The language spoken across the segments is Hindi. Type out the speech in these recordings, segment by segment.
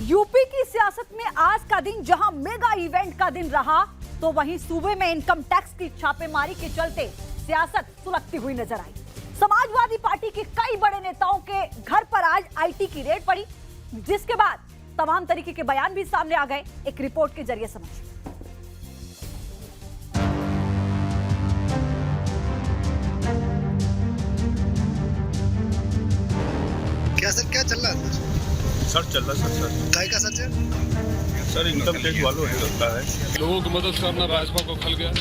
यूपी की सियासत में आज का दिन जहां मेगा इवेंट का दिन रहा, तो वहीं सूबे में इनकम टैक्स की छापेमारी के चलते सियासत सुलगती हुई नजर आई। समाजवादी पार्टी के कई बड़े नेताओं के घर पर आज आईटी की रेड पड़ी, जिसके बाद तमाम तरीके के बयान भी सामने आ गए। एक रिपोर्ट के जरिए समझिए। क्या चल रहा है सर? चल रहा सर काय का सच है सर, इनकम टैक्स वालों ने लगता है लोगों की मदद करना भाजपा को खल गया।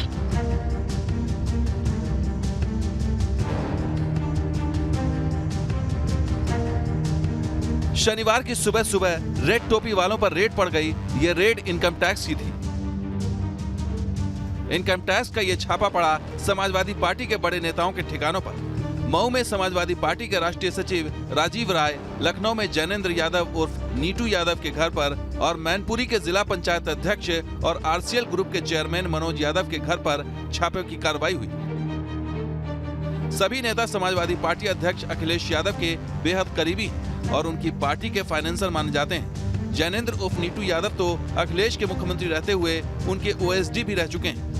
शनिवार की सुबह सुबह रेड टोपी वालों पर रेड पड़ गई। ये रेड इनकम टैक्स की थी। इनकम टैक्स का ये छापा पड़ा समाजवादी पार्टी के बड़े नेताओं के ठिकानों पर। मऊ में समाजवादी पार्टी के राष्ट्रीय सचिव राजीव राय, लखनऊ में जैनेंद्र यादव उर्फ नीटू यादव के घर पर और मैनपुरी के जिला पंचायत अध्यक्ष और आरसीएल ग्रुप के चेयरमैन मनोज यादव के घर पर छापे की कार्रवाई हुई। सभी नेता समाजवादी पार्टी अध्यक्ष अखिलेश यादव के बेहद करीबी हैं और उनकी पार्टी के फाइनेंसर माने जाते हैं। जैनेंद्र उर्फ नीटू यादव तो अखिलेश के मुख्यमंत्री रहते हुए उनके ओएसडी भी रह चुके हैं।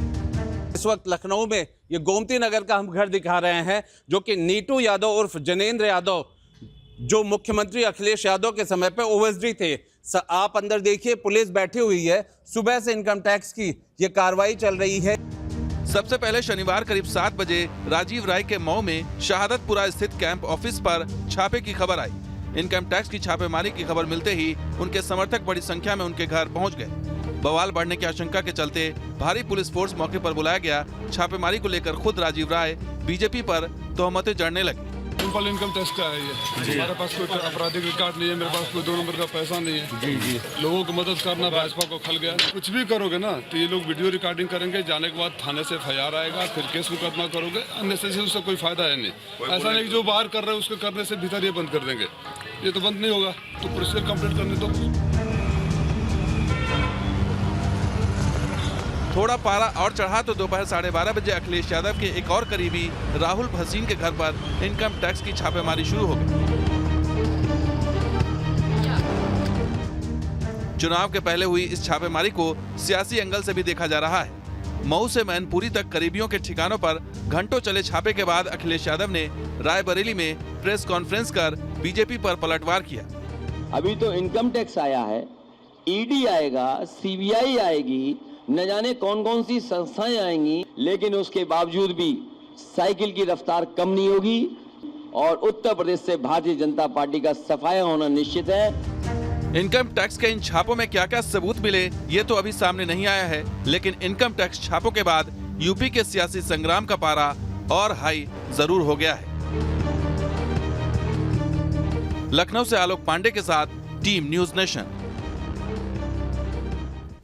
इस वक्त लखनऊ में ये गोमती नगर का हम घर दिखा रहे हैं, जो कि नीटू यादव उर्फ जैनेंद्र यादव, जो मुख्यमंत्री अखिलेश यादव के समय पे ओएसडी थे। आप अंदर देखिए, पुलिस बैठी हुई है। सुबह से इनकम टैक्स की ये कार्रवाई चल रही है। सबसे पहले शनिवार करीब 7 बजे राजीव राय के मऊ में शहादतपुरा स्थित कैंप ऑफिस पर छापे की खबर आई। इनकम टैक्स की छापेमारी की खबर मिलते ही उनके समर्थक बड़ी संख्या में उनके घर पहुंच गए। बवाल बढ़ने की आशंका के चलते भारी पुलिस फोर्स मौके पर बुलाया गया। छापेमारी को लेकर खुद राजीव राय बीजेपी पर तोहमतें जड़ने लगी। सिंपल इनकम टैक्स का है ये। हमारे पास कोई आपराधिक रिकॉर्ड नहीं है, मेरे पास कोई 2 नंबर का पैसा नहीं है। जी। लोगों की मदद करना भाजपा को खल गया। कुछ भी करोगे ना तो ये लोग वीडियो रिकॉर्डिंग करेंगे, जाने के बाद थाने से FIR आएगा, फिर केस मुकदमा करोगे। अननेसेसरी उससे कोई फायदा है नहीं। ऐसा नहीं जो बाहर कर रहे हैं उसके करने से भीतर ये बंद कर देंगे। ये तो बंद नहीं होगा तो पुलिस से कंप्लेंट करने दो। थोड़ा पारा और चढ़ा तो दोपहर 12:30 बजे अखिलेश यादव के एक और करीबी राहुल भसीन के घर पर इनकम टैक्स की छापेमारी शुरू हो गई। चुनाव के पहले हुई इस छापेमारी को सियासी एंगल से भी देखा जा रहा है। मऊ से मैनपुरी तक करीबियों के ठिकानों पर घंटों चले छापे के बाद अखिलेश यादव ने रायबरेली में प्रेस कॉन्फ्रेंस कर बीजेपी पर पलटवार किया। अभी तो इनकम टैक्स आया है, ईडी आएगा, सीबीआई आएगी, न जाने कौन कौन सी संस्थाएं आएंगी, लेकिन उसके बावजूद भी साइकिल की रफ्तार कम नहीं होगी और उत्तर प्रदेश से भारतीय जनता पार्टी का सफाया होना निश्चित है। इनकम टैक्स के इन छापों में क्या क्या सबूत मिले ये तो अभी सामने नहीं आया है, लेकिन इनकम टैक्स छापों के बाद यूपी के सियासी संग्राम का पारा और हाई जरूर हो गया है। लखनऊ से आलोक पांडे के साथ टीम न्यूज़ नेशन।